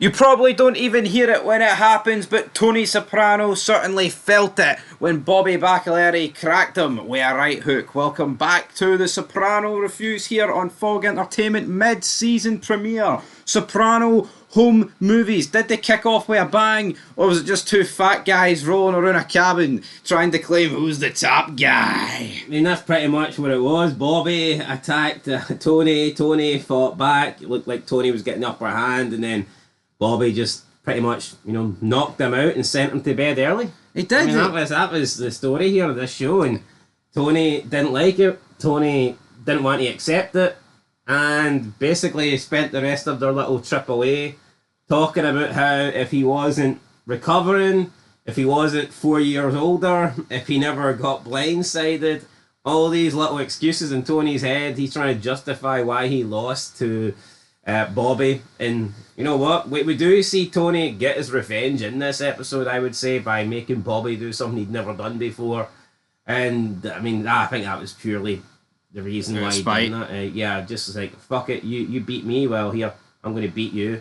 You probably don't even hear it when it happens, but Tony Soprano certainly felt it when Bobby Bacaleri cracked him with a right hook. Welcome back to the Soprano reviews here on Fog Entertainment mid-season premiere. Soprano home movies. Did they kick off with a bang, or was it just two fat guys rolling around a cabin trying to claim who's the top guy? I mean, that's pretty much what it was. Bobby attacked Tony. Tony fought back. It looked like Tony was getting the upper hand, and then Bobby just pretty much, knocked him out and sent him to bed early. He did. I mean, that was the story here of this show, and Tony didn't like it. Tony didn't want to accept it, and basically spent the rest of their little trip away talking about how if he wasn't recovering, if he wasn't 4 years older, if he never got blindsided, all these little excuses in Tony's head. He's trying to justify why he lost to Bobby. And you know what? We do see Tony get his revenge in this episode, I would say, by making Bobby do something he'd never done before. And I mean, I think that was purely the reason why he did that. Yeah, just like, fuck it, you beat me, well, here, I'm going to beat you.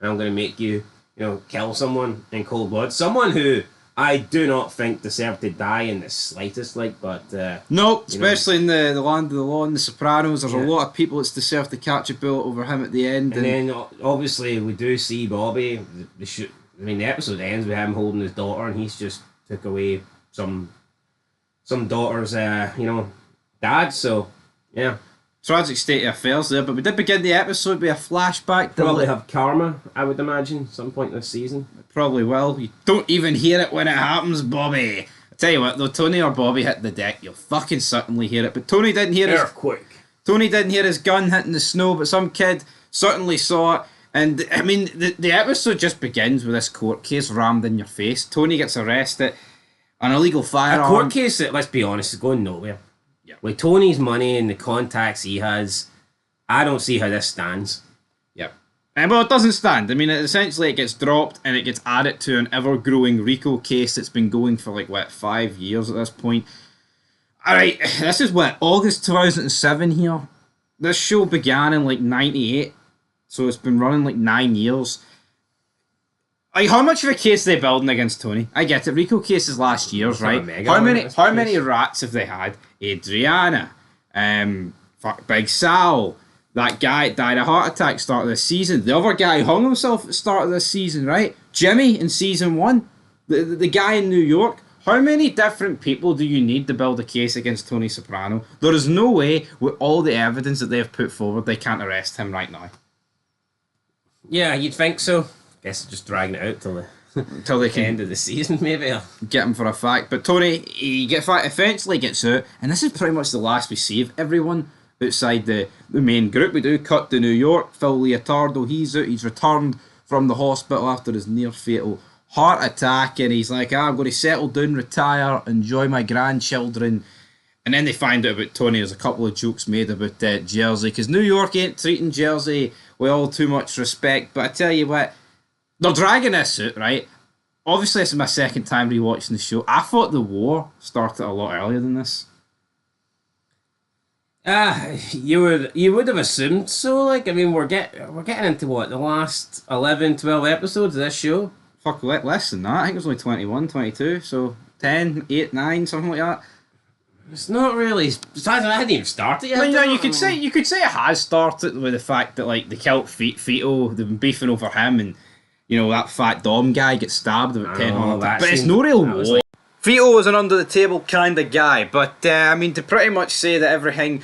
And I'm going to make you, kill someone in cold blood. Someone who I do not think deserved to die in the slightest, but... Nope, especially in the land of the law and the Sopranos. There's a lot of people that's deserved to catch a bullet over him at the end. And then, obviously, we do see Bobby. The episode ends with him holding his daughter, and he's just took away some daughter's, dad, so, yeah. Tragic state of affairs there, but we did begin the episode with a flashback. Probably have karma, I would imagine, some point this season. Probably will. You don't even hear it when it happens, Bobby. I tell you what, though, Tony or Bobby hit the deck, you'll fucking certainly hear it. But Tony didn't hear Tony didn't hear his gun hitting the snow, but some kid certainly saw it. And I mean, the episode just begins with this court case rammed in your face. Tony gets arrested, an illegal firearm. A court case that, let's be honest, is going nowhere. Yeah. With Tony's money and the contacts he has, I don't see how this stands. Yep. Well, it doesn't stand. I mean, essentially it gets dropped and it gets added to an ever-growing RICO case that's been going for 5 years at this point. Alright, this is August 2007 here. This show began in 98, so it's been running 9 years. How much of a case are they building against Tony? I get it. RICO cases last year's, right? How many rats have they had? Adriana, Big Sal, that guy died of a heart attack start of this season. The other guy hung himself at the start of this season, right? Jimmy in season 1. The guy in New York. How many different people do you need to build a case against Tony Soprano? There is no way, with all the evidence that they have put forward, they can't arrest him right now. Yeah, you'd think so. Guess just dragging it out till they can end of the season, maybe. Get him for a fact. But Tony, he eventually gets out, and this is pretty much the last we see of everyone outside the main group. We do cut to New York. Phil Leotardo, he's out. He's returned from the hospital after his near-fatal heart attack, and he's like, I'm going to settle down, retire, enjoy my grandchildren. And then they find out about Tony. There's a couple of jokes made about Jersey, because New York ain't treating Jersey with all too much respect. But I tell you what, they're dragging this out, right? Obviously, this is my second time rewatching the show. I thought the war started a lot earlier than this. You would have assumed so. I mean, we're getting into what, the last 11, 12 episodes of this show? Fuck, less than that. I think it was only 21, 22. So 10, 8, 9, something like that. It's not really. Besides, I hadn't even started yet. I mean, you could say it has started with the fact that they killed Fito. They've been beefing over him, and that fat Dom guy gets stabbed about 10 times. But it's no real war. Fito was an under the table kind of guy, but I mean, to pretty much say that everything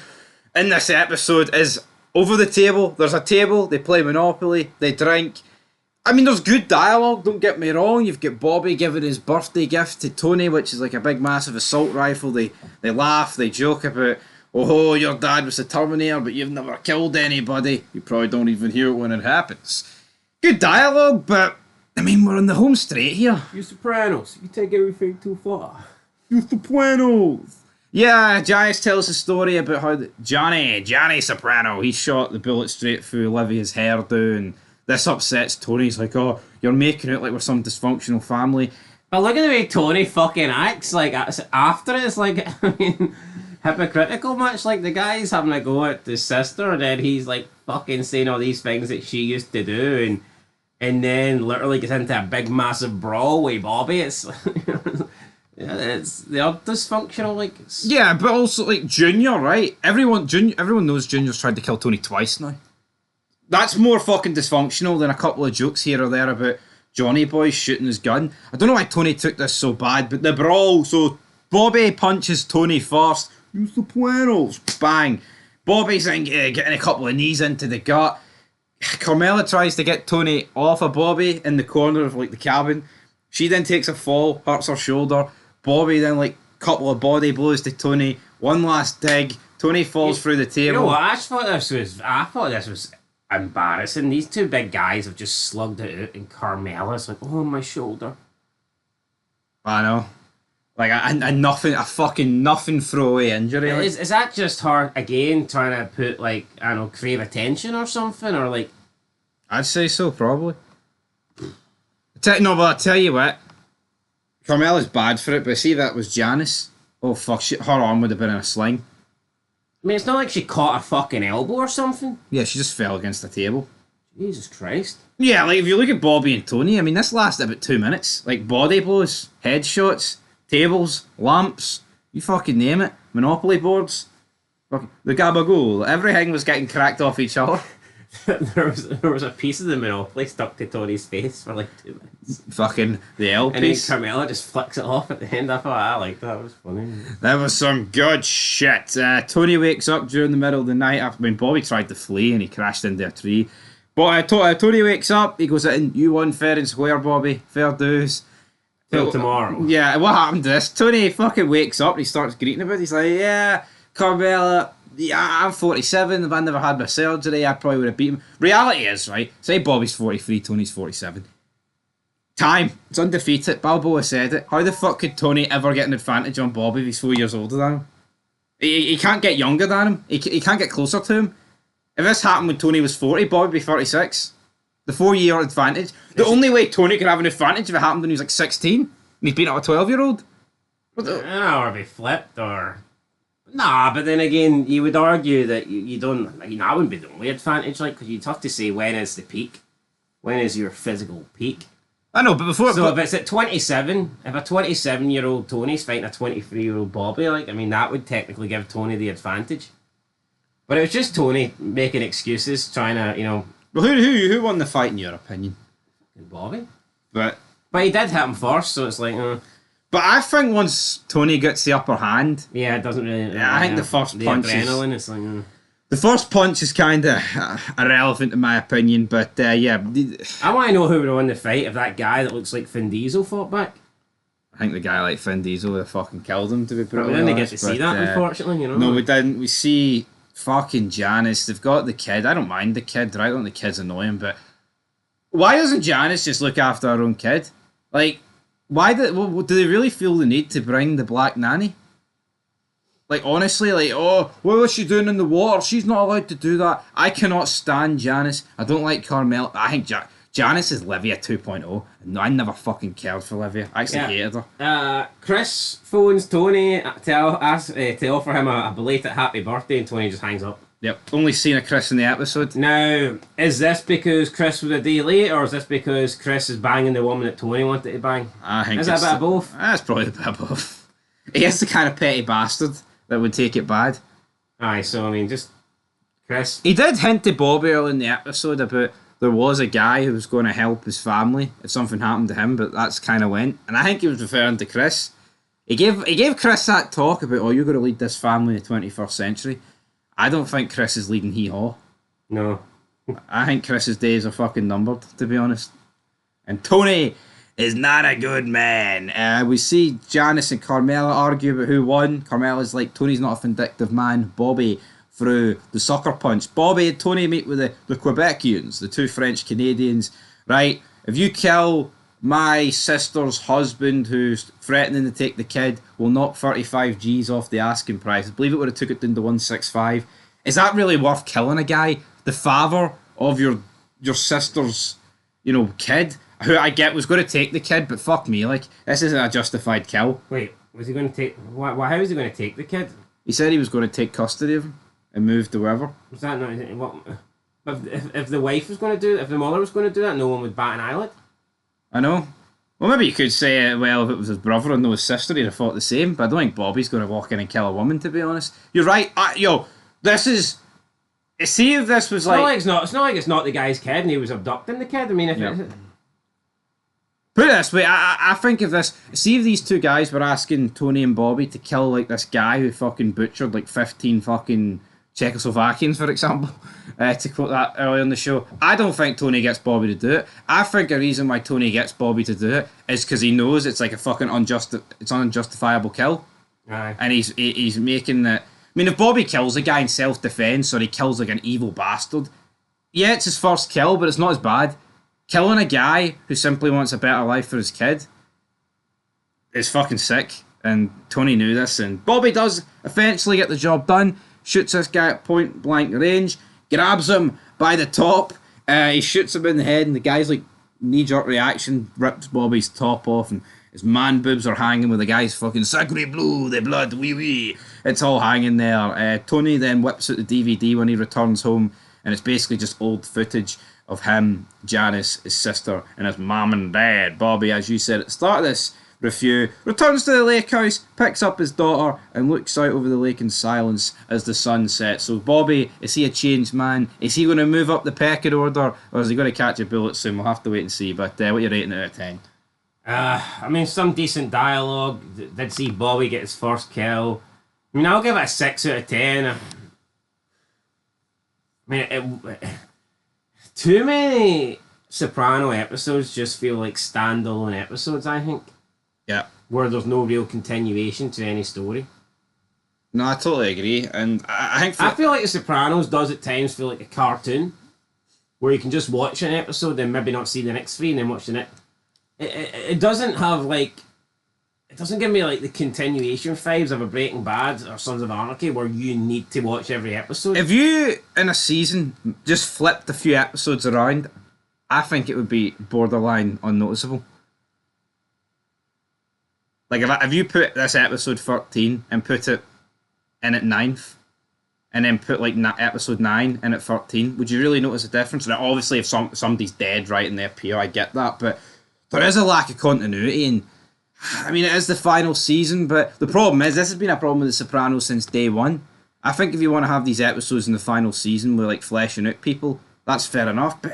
in this episode is over the table. There's a table. They play Monopoly. They drink. I mean, there's good dialogue, don't get me wrong. You've got Bobby giving his birthday gift to Tony, which is a big, massive assault rifle. They laugh, they joke about, oh, your dad was a Terminator, but you've never killed anybody. You probably don't even hear it when it happens. Good dialogue, but, I mean, we're on the home straight here. You Sopranos, you take everything too far. You Sopranos. Yeah, Giles tells a story about how Johnny Soprano, he shot the bullet straight through Olivia's hairdo, and this upsets Tony. He's like, oh, you're making it like we're some dysfunctional family. But look at the way Tony fucking acts. After it's I mean, hypocritical much. The guy's having a go at his sister, and then he's fucking saying all these things that she used to do, and and then literally gets into a big massive brawl with Bobby. It's they're dysfunctional. Like Yeah, but also like Junior, right? Everyone knows Junior's tried to kill Tony twice now. That's more fucking dysfunctional than a couple of jokes here or there about Johnny Boy shooting his gun. I don't know why Tony took this so bad, but the brawl. So Bobby punches Tony first. You Sopranos, bang. Bobby's getting a couple of knees into the gut. Carmella tries to get Tony off of Bobby in the corner of like the cabin. She then takes a fall, hurts her shoulder. Bobby then like couple of body blows to Tony. One last dig. Tony falls through the table. You know what? I thought this was embarrassing. These two big guys have just slugged it out, and Carmella's like, "Oh, my shoulder." I know. Like a fucking nothing throwaway injury. Like. Is that just her again trying to put like I don't know, crave attention or something, or like? I'd say so, probably. No, but I'll tell you what. Carmella's bad for it, but see that was Janice. Oh fuck, her arm would have been in a sling. I mean, it's not like she caught a fucking elbow or something. Yeah, she just fell against the table. Jesus Christ. Yeah, like if you look at Bobby and Tony, I mean, this lasted about 2 minutes. Like body blows, headshots, tables, lamps, you fucking name it. Monopoly boards, fucking the gabagool. Everything was getting cracked off each other. there was a piece of the Monopoly stuck to Tony's face for like 2 minutes. Fucking the L piece. And then Carmella just flicks it off at the end. I thought I liked that. It was funny. That was some good shit. Tony wakes up during the middle of the night after when Bobby tried to flee and he crashed into a tree. But Tony wakes up, he goes in, you won fair and square, Bobby. Fair dues. Till tomorrow. Yeah, what happened to this? Tony fucking wakes up and he starts greeting about it. He's like, yeah, Carmella, yeah, I'm 47. If I never had my surgery, I probably would have beat him. Reality is, right, say Bobby's 43, Tony's 47. Time. It's undefeated. Balboa said it. How the fuck could Tony ever get an advantage on Bobby if he's 4 years older than him? He can't get younger than him. He can't get closer to him. If this happened when Tony was 40, Bobby would be 36. The 4 year advantage. The only way Tony could have an advantage if it happened when he was like 16 and he's beating up a 12-year-old. Or be flipped or... Nah, but then again, you would argue that you don't... Like, that wouldn't be the only advantage, like, because you'd have to say when is the peak. When is your physical peak? I know, but before... So if it's at 27, if a 27-year-old Tony's fighting a 23-year-old Bobby, like, I mean, that would technically give Tony the advantage. But it was just Tony making excuses, trying to, you know... Well, who won the fight in your opinion? Bobby. But he did hit him first, so it's like... But I think once Tony gets the upper hand... Yeah, it doesn't really... Yeah, I think the first punch adrenaline is like... The first punch is kind of irrelevant in my opinion, but yeah. I want to know who would have won the fight if that guy that looks like Vin Diesel fought back. I think the guy like Vin Diesel would have fucking killed him, to be brutally honest. We didn't get to see that, unfortunately, you know. No, we didn't. We see fucking Janice. They've got the kid. I don't mind the kid, right? I don't think the kid's annoying, but why doesn't Janice just look after her own kid? Like, why do they really feel the need to bring the black nanny? Like, honestly, like, oh, what was she doing in the water? She's not allowed to do that. I cannot stand Janice. I don't like Carmella. I think Janice is Livia 2.0. No, I never fucking cared for Livia. I actually hated her. Chris phones Tony to offer him a belated happy birthday, and Tony just hangs up. Yep, only seen a Chris in the episode. Now, is this because Chris was a day late, or is this because Chris is banging the woman that Tony wanted to bang? I think is that a bit of both? That's probably a bit of both. He is the kind of petty bastard that would take it bad. Aye, so I mean, just Chris. He did hint to Bobby early in the episode about there was a guy who was going to help his family if something happened to him, but that's kind of went. And I think he was referring to Chris. He gave Chris that talk about, oh, you're going to lead this family in the 21st century. I don't think Chris is leading hee-haw. No. I think Chris's days are fucking numbered, to be honest. And Tony is not a good man. We see Janice and Carmella argue about who won. Carmella's like, Tony's not a vindictive man. Bobby through the sucker punch. Bobby and Tony meet with the Quebecians, the two French Canadians. Right, if you kill my sister's husband who's threatening to take the kid, we'll knock 35 G's off the asking price. I believe it would have took it down to 165. Is that really worth killing a guy? The father of your sister's, kid, who I get was going to take the kid, but fuck me, like, this isn't a justified kill. Wait, was he going to take... how was he going to take the kid? He said he was going to take custody of him and move to wherever. Was that not... What? But if the wife was going to do it, if the mother was going to do that, no one would bat an eyelid. I know. Well, maybe you could say, well, if it was his brother and no his sister, he'd have thought the same. But I don't think Bobby's going to walk in and kill a woman, to be honest. You're right. This is... See if this was like... It's not like it's not the guy's kid and he was abducting the kid. I mean, if it... Put it this way, I think if this... See if these two guys were asking Tony and Bobby to kill, like, this guy who fucking butchered, like, 15 fucking Czechoslovakians, for example, to quote that earlier in the show. I don't think Tony gets Bobby to do it. I think the reason why Tony gets Bobby to do it is because he knows it's like a fucking unjustifiable kill. Aye. And he's making that... I mean, if Bobby kills a guy in self-defense or he kills, like, an evil bastard, yeah, it's his first kill, but it's not as bad. Killing a guy who simply wants a better life for his kid is fucking sick. And Tony knew this, and Bobby does eventually get the job done. Shoots this guy at point blank range, grabs him by the top, he shoots him in the head, and the guy's like knee-jerk reaction, rips Bobby's top off, and his man boobs are hanging with the guy's fucking sacre bleu, the blood, wee wee. It's all hanging there. Tony then whips out the DVD when he returns home, and it's basically just old footage of him, Janice, his sister, and his mum and dad. Bobby, as you said at the start of this review, returns to the lake house, picks up his daughter, and looks out over the lake in silence as the sun sets. So Bobby, is he a changed man? Is he going to move up the pecking order, or is he going to catch a bullet soon? We'll have to wait and see. But what are you rating it out of 10? I mean, some decent dialogue. Did see Bobby get his first kill. I mean, I'll give it a 6 out of 10. I mean, too many Soprano episodes just feel like standalone episodes, I think. Yeah. Where there's no real continuation to any story. No, I totally agree. And I think... I feel like The Sopranos does at times feel like a cartoon, where you can just watch an episode and maybe not see the next 3 and then watch the next... It doesn't have, like... It doesn't give me, like, the continuation vibes of a Breaking Bad or Sons of Anarchy where you need to watch every episode. If you, in a season, just flipped a few episodes around, I think it would be borderline unnoticeable. Like, if you put this episode 13 and put it in at 9th, and then put, like, episode 9 in at 13, would you really notice a difference? Now, obviously, if somebody's dead right and they appear, I get that, but there is a lack of continuity, and I mean, it is the final season, but the problem is, this has been a problem with The Sopranos since day one. I think if you want to have these episodes in the final season with, like, fleshing out people, that's fair enough, but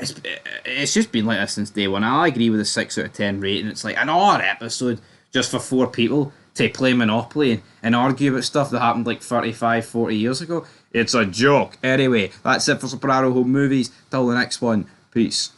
it's just been like this since day one. I agree with a 6 out of 10 rating. It's like an odd episode just for 4 people to play Monopoly and argue about stuff that happened like 35, 40 years ago. It's a joke. Anyway, that's it for Soprano Home Movies. Till the next one. Peace.